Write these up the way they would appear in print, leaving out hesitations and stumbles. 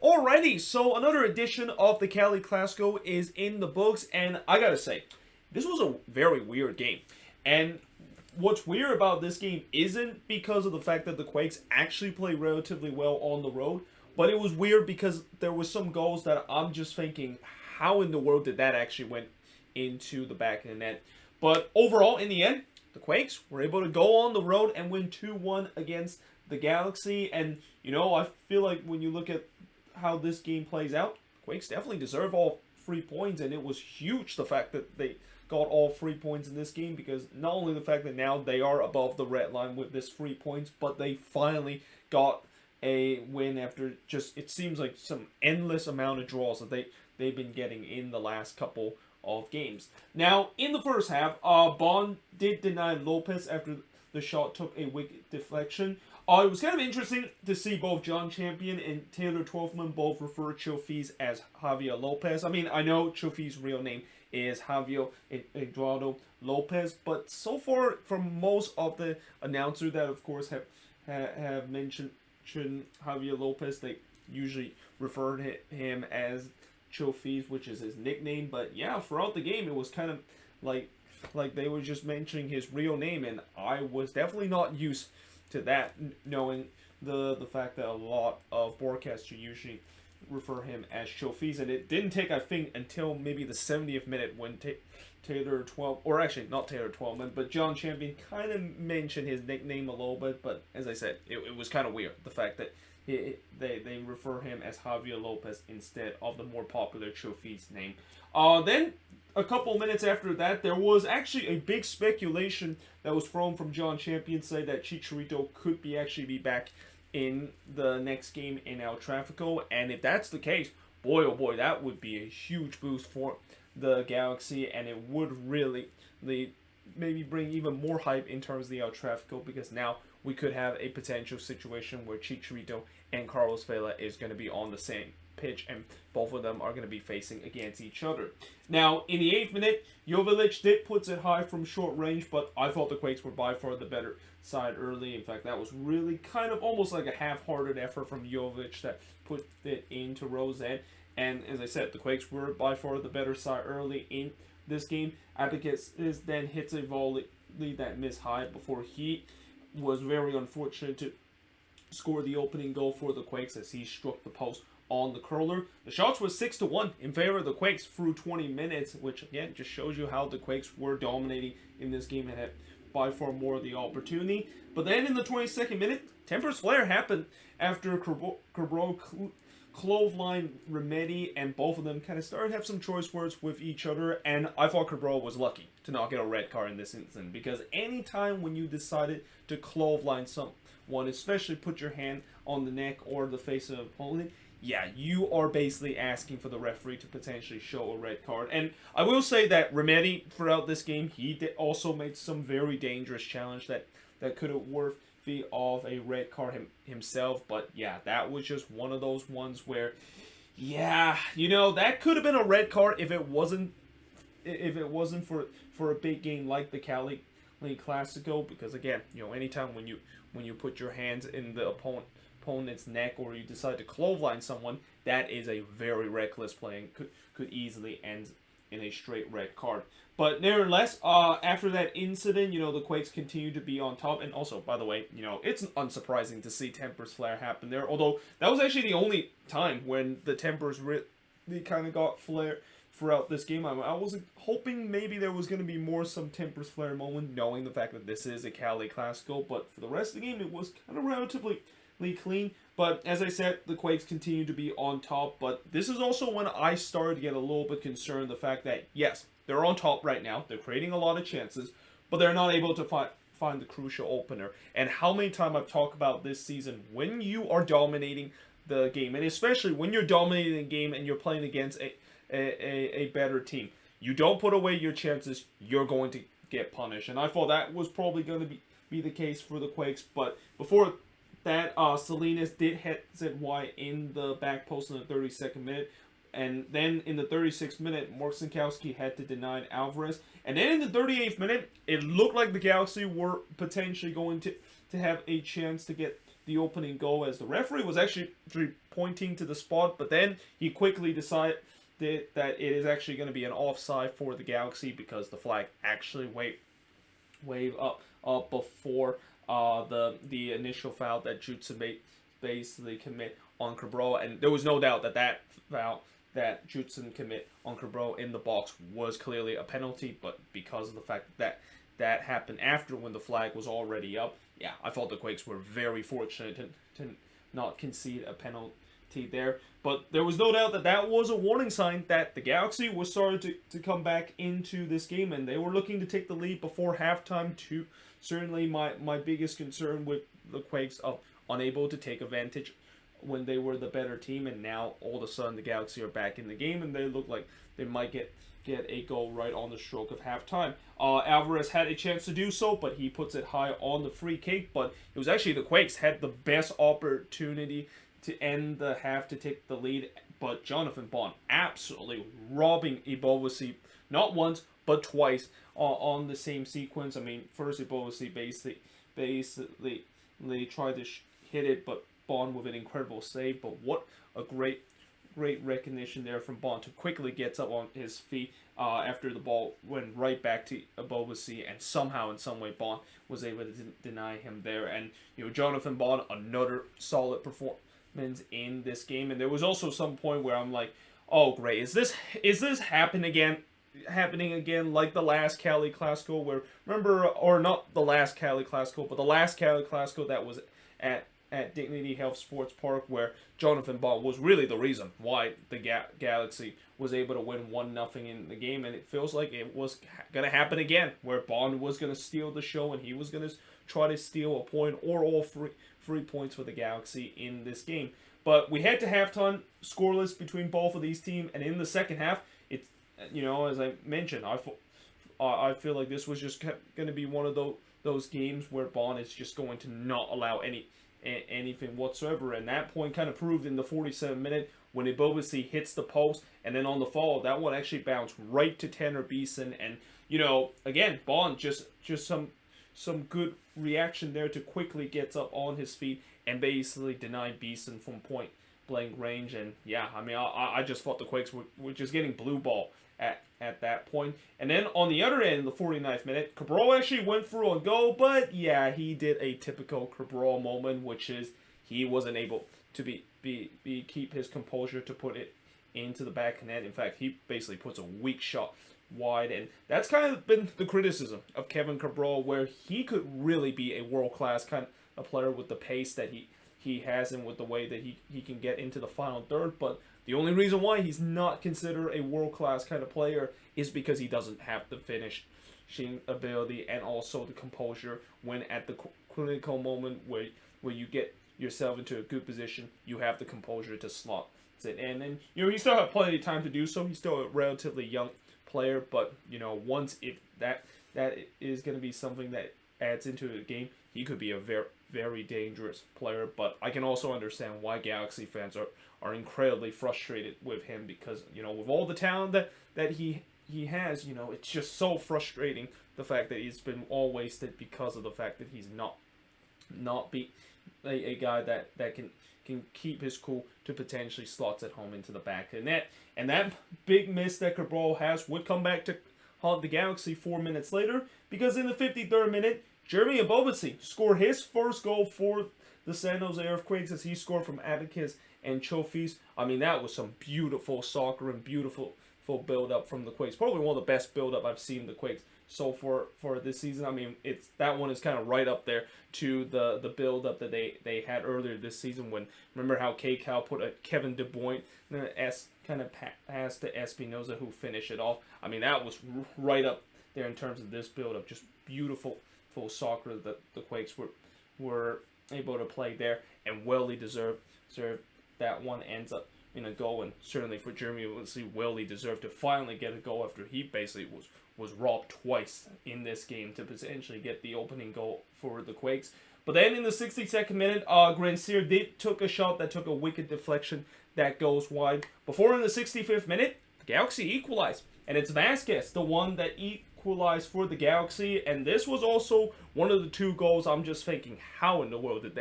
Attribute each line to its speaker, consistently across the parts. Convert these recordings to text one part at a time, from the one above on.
Speaker 1: Alrighty, so another edition of the Cali Clasico is in the books, and I gotta say, this was a very weird game. And what's weird about this game isn't because of the fact that the Quakes actually play relatively well on the road, but it was weird because there was some goals that I'm just thinking, how in the world did that actually went into the back of the net? But overall, in the end, the Quakes were able to go on the road and win 2-1 against the Galaxy. And, I feel like when you look at how this game plays out, Quakes definitely deserve all 3 points, and it was huge the fact that they got all 3 points in this game, because not only the fact that now they are above the red line with this 3 points, but they finally got a win after just, it seems like, some endless amount of draws that they've been getting in the last couple of games. Now, in the first half, Bond did deny Lopez after the shot took a wicket deflection. It was kind of interesting to see both John Champion and Taylor Twelfman both refer to Chofis as Javier Lopez. I mean, I know Chofis' real name is Javier Eduardo Lopez, but so far from most of the announcers that, of course, have mentioned Javier Lopez, they usually refer to him as Chofis, which is his nickname. But yeah, throughout the game, it was kind of like they were just mentioning his real name, and I was definitely not used to that, knowing the fact that a lot of broadcasters usually refer him as Chofis. And it didn't take, I think, until maybe the 70th minute when Taylor 12, or actually not Taylor 12, but John Champion kind of mentioned his nickname a little bit. But as I said, it was kind of weird, the fact that they refer him as Javier Lopez instead of the more popular Chofis name. Then a couple minutes after that, there was actually a big speculation that was thrown from John Champion, say that Chicharito could be back in the next game in El Tráfico. And if that's the case, boy oh boy, that would be a huge boost for the Galaxy, and it would really maybe bring even more hype in terms of the El Tráfico, because now we could have a potential situation where Chicharito and Carlos Vela is going to be on the same pitch, and both of them are going to be facing against each other. Now, in the 8th minute, Jovic did put it high from short range, but I thought the Quakes were by far the better side early. In fact, that was really kind of almost like a half-hearted effort from Jovic that put it into Rosette. And as I said, the Quakes were by far the better side early in this game. Abacus then hits a volley that missed high before he was very unfortunate to score the opening goal for the Quakes as he struck the post on the curler. The shots were 6-1 in favor of the Quakes through 20 minutes, which again just shows you how the Quakes were dominating in this game and had by far more of the opportunity. But then in the 22nd minute, Temper's flare happened after Cabral clothesline Remedy, and both of them kind of started to have some choice words with each other, and I thought Cabral was lucky to not get a red card in this instance, because anytime when you decided to clothesline someone, especially put your hand on the neck or the face of an opponent, yeah, you are basically asking for the referee to potentially show a red card. And I will say that Remedy, throughout this game, he also made some very dangerous challenge that could have worth of a red card himself. But yeah, that was just one of those ones where, yeah, that could have been a red card if it wasn't for a big game like the Cali Clasico, because again, anytime when you put your hands in the opponent's neck, or you decide to clothesline someone, that is a very reckless play and could easily end in a straight red card. But nevertheless, after that incident, the Quakes continue to be on top. And also, by the way, it's unsurprising to see Temper's flare happen there. Although, that was actually the only time when the Tempers really kind of got flare throughout this game. I was hoping maybe there was going to be some Temper's flare moment, knowing the fact that this is a Cali Clasico. But for the rest of the game, it was kind of relatively clean. But as I said, the Quakes continue to be on top. But this is also when I started to get a little bit concerned, the fact that, yes, they're on top right now. They're creating a lot of chances, but they're not able to find the crucial opener. And how many times I've talked about this season, when you are dominating the game, and especially when you're dominating the game and you're playing against a better team, you don't put away your chances, you're going to get punished. And I thought that was probably going to be the case for the Quakes. But before that, Salinas did hit wide in the back post in the 32nd minute. And then in the 36th minute, Mark Sinkowski had to deny Alvarez. And then in the 38th minute, it looked like the Galaxy were potentially going to have a chance to get the opening goal, as the referee was actually pointing to the spot, but then he quickly decided that it is actually going to be an offside for the Galaxy because the flag actually waved up before the initial foul that Jutsu basically commit on Cabral, and there was no doubt that foul that Jutsu commit on Cabral in the box was clearly a penalty, but because of the fact that happened after when the flag was already up, yeah, I thought the Quakes were very fortunate to not concede a penalty there. But there was no doubt that was a warning sign that the Galaxy was starting to come back into this game, and they were looking to take the lead before halftime too. Certainly my biggest concern with the Quakes of unable to take advantage when they were the better team, and now all of a sudden the Galaxy are back in the game, and they look like they might get a goal right on the stroke of halftime. Alvarez had a chance to do so, but he puts it high on the free kick, but it was actually the Quakes had the best opportunity to end the half to take the lead, but Jonathan Bond absolutely robbing Ebobisse not once but twice on the same sequence. I mean, first Ebobisse basically they tried to hit it, but Bond with an incredible save. But what a great recognition there from Bond to quickly get up on his feet after the ball went right back to Ebobisse, and somehow in some way Bond was able to deny him there. And Jonathan Bond, another solid performance in this game. And there was also some point where I'm like, oh great, is this happening again like the last Cali Clasico, where remember, or not the last Cali Clasico, but the last Cali Clasico that was at Dignity Health Sports Park, where Jonathan Bond was really the reason why the Galaxy was able to win 1-0 in the game. And it feels like it was going to happen again, where Bond was going to steal the show, and he was going to try to steal a point or all three points for the Galaxy in this game. But we head to halftime scoreless between both of these teams, and in the second half, it's, as I mentioned, I feel like this was just going to be one of those games where Bond is just going to not allow anything whatsoever. And that point kind of proved in the 47th minute when Ebobisse hits the post, and then on the follow, that one actually bounced right to Tanner Beeson. And again, Bond just some good reaction there to quickly get up on his feet and basically deny Beeson from point blank range. And yeah, I mean, I just thought the Quakes were just getting blue ball at that point. And then on the other end, in the 49th minute, Cabral actually went through a goal, but yeah, he did a typical Cabral moment, which is he wasn't able to keep his composure to put it into the back of net. In fact, he basically puts a weak shot wide, and that's kind of been the criticism of Kevin Cabral, where he could really be a world-class kind of player with the pace that he has and with the way that he can get into the final third. But the only reason why he's not considered a world-class kind of player is because he doesn't have the finishing ability and also the composure when at the clinical moment where you get yourself into a good position, you have the composure to slot it in. And he still have plenty of time to do so. He's still a relatively young player, but once if that is going to be something that adds into the game, he could be a very, very dangerous player. But I can also understand why Galaxy fans are incredibly frustrated with him, because with all the talent that he has, it's just so frustrating the fact that he's been all wasted because of the fact that he's not be a guy that can keep his cool to potentially slots at home into the back of the net. And that big miss that Cabral has would come back to haunt the Galaxy 4 minutes later, because in the 53rd minute, Jeremy Ebobisse scored his first goal for the San Jose Earthquakes, as he scored from Abacus and Chofis. I mean, that was some beautiful soccer and beautiful build-up from the Quakes. Probably one of the best build-up I've seen the Quakes so far for this season. I mean, that one is kind of right up there to the build-up that they had earlier this season, when, remember how K-Cal put a Kevin De Bruyne kind of pass to Espinoza, who finished it off. I mean, that was right up there in terms of this build-up. Just beautiful full soccer that the Quakes were able to play there, and well deserved that one ends up in a goal. And certainly for Jeremy Ebobisse, well deserved to finally get a goal after he basically was robbed twice in this game to potentially get the opening goal for the Quakes. But then in the 62nd minute, Grandsir took a shot that took a wicked deflection that goes wide. Before in the 65th minute, the Galaxy equalized, and it's Vasquez, the one that equalized for the Galaxy. And this was also one of the two goals I'm just thinking, how in the world did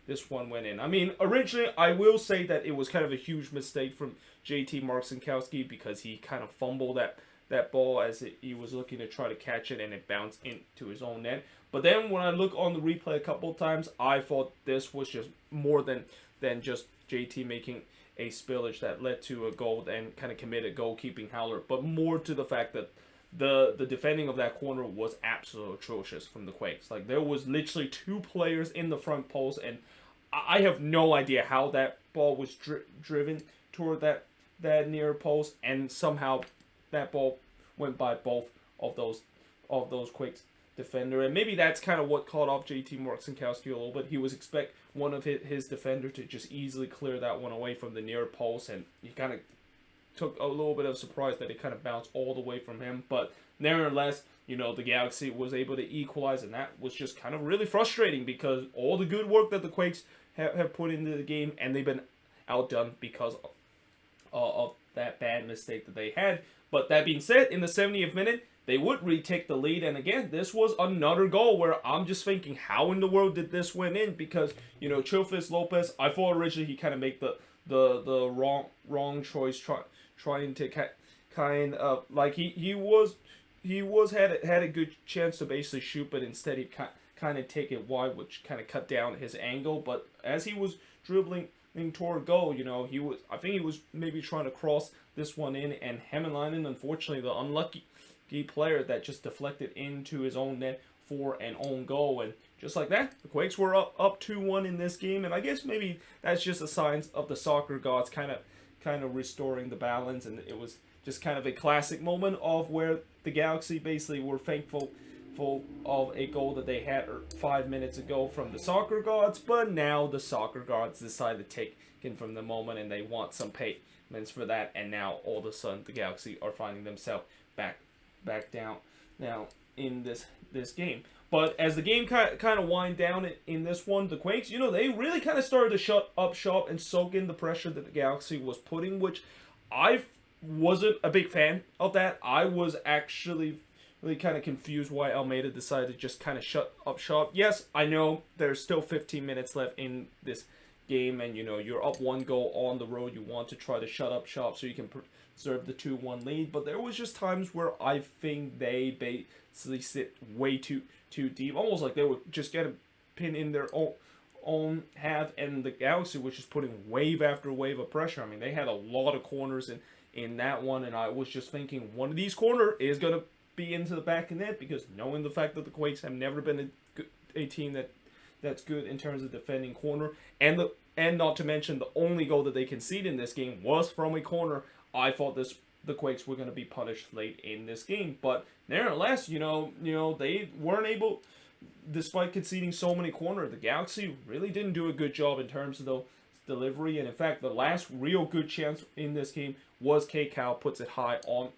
Speaker 1: this one went in. I mean, originally, I will say that it was kind of a huge mistake from JT Marcinkowski because he kind of fumbled that ball as he was looking to try to catch it and it bounced into his own net. But then when I look on the replay a couple of times, I thought this was just more than just JT making a spillage that led to a goal and kind of committed goalkeeping howler, but more to the fact that the defending of that corner was absolutely atrocious from the Quakes. Like, there was literally 2 players in the front post, and I have no idea how that ball was driven toward that near post, and somehow that ball went by both of those Quakes defender, and maybe that's kind of what caught off JT Marcinkowski a little bit. He was expect one of his defender to just easily clear that one away from the near post, and he kind of took a little bit of surprise that it kind of bounced all the way from him. But nevertheless, the Galaxy was able to equalize, and that was just kind of really frustrating because all the good work that the Quakes have put into the game, and they've been outdone because of that bad mistake that they had. But that being said, in the 70th minute, they would retake the lead, and again, this was another goal where I'm just thinking, how in the world did this win in? Because Chofis Lopez, I thought originally he kind of made the wrong choice, trying to kind of like he had a good chance to basically shoot, but instead he kind of take it wide, which kind of cut down his angle. But as he was dribbling toward goal, I think he was maybe trying to cross this one in, and Hämäläinen, unfortunately, the unlucky player that just deflected into his own net for an own goal. And just like that, the Quakes were up 2-1 in this game, and I guess maybe that's just a sign of the soccer gods kind of restoring the balance, and it was just kind of a classic moment of where the Galaxy basically were thankful of a goal that they had 5 minutes ago from the soccer gods, but now the soccer gods decide to take it from the moment, and they want some payments for that, and now all of a sudden the Galaxy are finding themselves back down now in this game. But as the game kind of wind down in this one, the Quakes, they really kind of started to shut up shop and soak in the pressure that the Galaxy was putting, which I wasn't a big fan of that. I was actually really kind of confused why Almeida decided to just kind of shut up shop. Yes, I know there's still 15 minutes left in this game, and you're up 1 goal on the road. You want to try to shut up shop so you can preserve the 2-1 lead, but there was just times where I think they basically sit way too deep, almost like they were just getting pinned in their own half, and the Galaxy was just putting wave after wave of pressure. I mean, they had a lot of corners in that one, and I was just thinking one of these corners is going to be into the back of net, because knowing the fact that the Quakes have never been a team that's good in terms of defending corner, and not to mention the only goal that they conceded in this game was from a corner, I thought the Quakes were going to be punished late in this game. But nevertheless, they weren't able, despite conceding so many corners, the Galaxy really didn't do a good job in terms of the delivery. And in fact, the last real good chance in this game was Cal puts it high on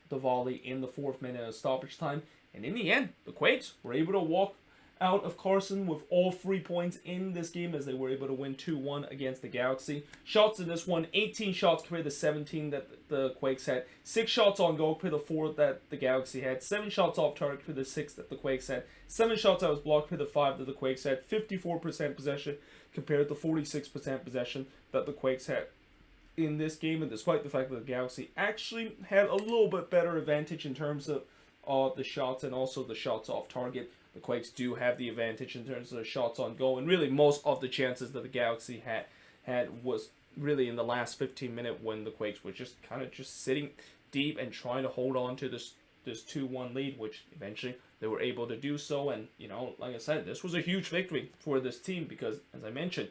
Speaker 1: the volley in the 4th minute of stoppage time. And in the end, the Quakes were able to walk out of Carson with all 3 points in this game, as they were able to win 2-1 against the Galaxy. Shots in this one, 18 shots compared to 17 that the Quakes had. 6 shots on goal compared to 4 that the Galaxy had. 7 shots off target compared to 6 that the Quakes had. 7 shots that was blocked compared to 5 that the Quakes had. 54% possession compared to 46% possession that the Quakes had in this game. And despite the fact that the Galaxy actually had a little bit better advantage in terms of the shots and also the shots off target, the Quakes do have the advantage in terms of the shots on goal, and really most of the chances that the Galaxy had was really in the last 15 minutes, when the Quakes were just kind of just sitting deep and trying to hold on to this 2-1 lead, which eventually they were able to do so. And like I said, this was a huge victory for this team, because as I mentioned,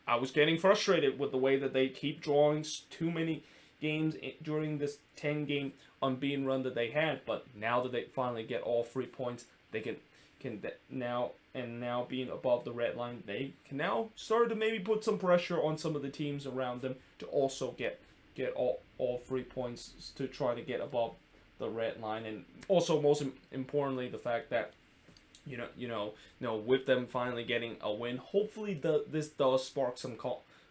Speaker 1: I was getting frustrated with the way that they keep drawing too many games during this 10-game unbeaten run that they had. But now that they finally get all 3 points, they can now being above the red line, they can now start to maybe put some pressure on some of the teams around them to also get all 3 points to try to get above the red line. And also, most importantly, the fact that with them finally getting a win, hopefully this does spark some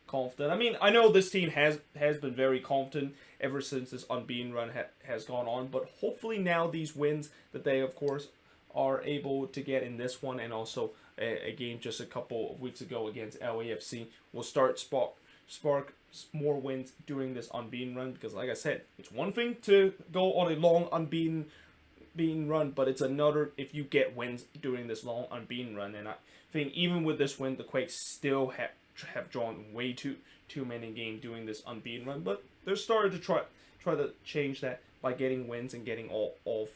Speaker 1: confidence. I mean, I know this team has been very confident ever since this unbeaten run has gone on, but hopefully now these wins that they, of course, are able to get in this one, and also a game just a couple of weeks ago against LAFC will start spark more wins during this unbeaten run, because like I said, it's one thing to go on a long unbeaten run, but it's another if you get wins during this long unbeaten run. And I think even with this win, the Quakes still have drawn way too many games doing this unbeaten run, but they're starting to try to change that by getting wins and getting all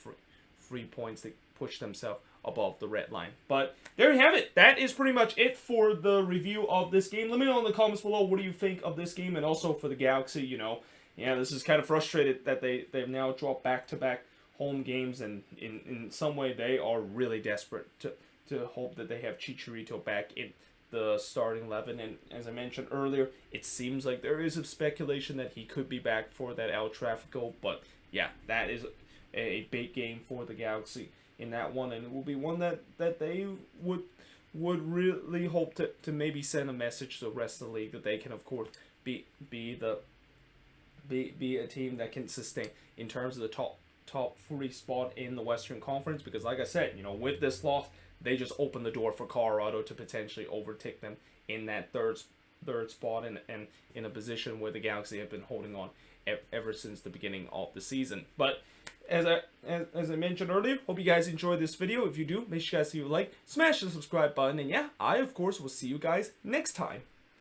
Speaker 1: free points to push themselves above the red line. But there you have it. That is pretty much it for the review of this game. Let me know in the comments below, what do you think of this game, and also for the Galaxy. You know, yeah, this is kind of frustrated that they've now dropped back-to-back home games, and in some way they are really desperate to hope that they have Chicharito back in the starting 11. And as I mentioned earlier, it seems like there is a speculation that he could be back for that El Tráfico. But yeah, that is a big game for the Galaxy in that one, and it will be one that they would really hope to maybe send a message to the rest of the league that they can, of course, be a team that can sustain in terms of the top 3 spot in the Western Conference. Because like I said, you know, with this loss, they just opened the door for Colorado to potentially overtake them in that third spot, and in a position where the Galaxy have been holding on ever since the beginning of the season. But as I mentioned earlier, hope you guys enjoyed this video. If you do, make sure you guys leave a like, smash the subscribe button, and yeah, I of course will see you guys next time.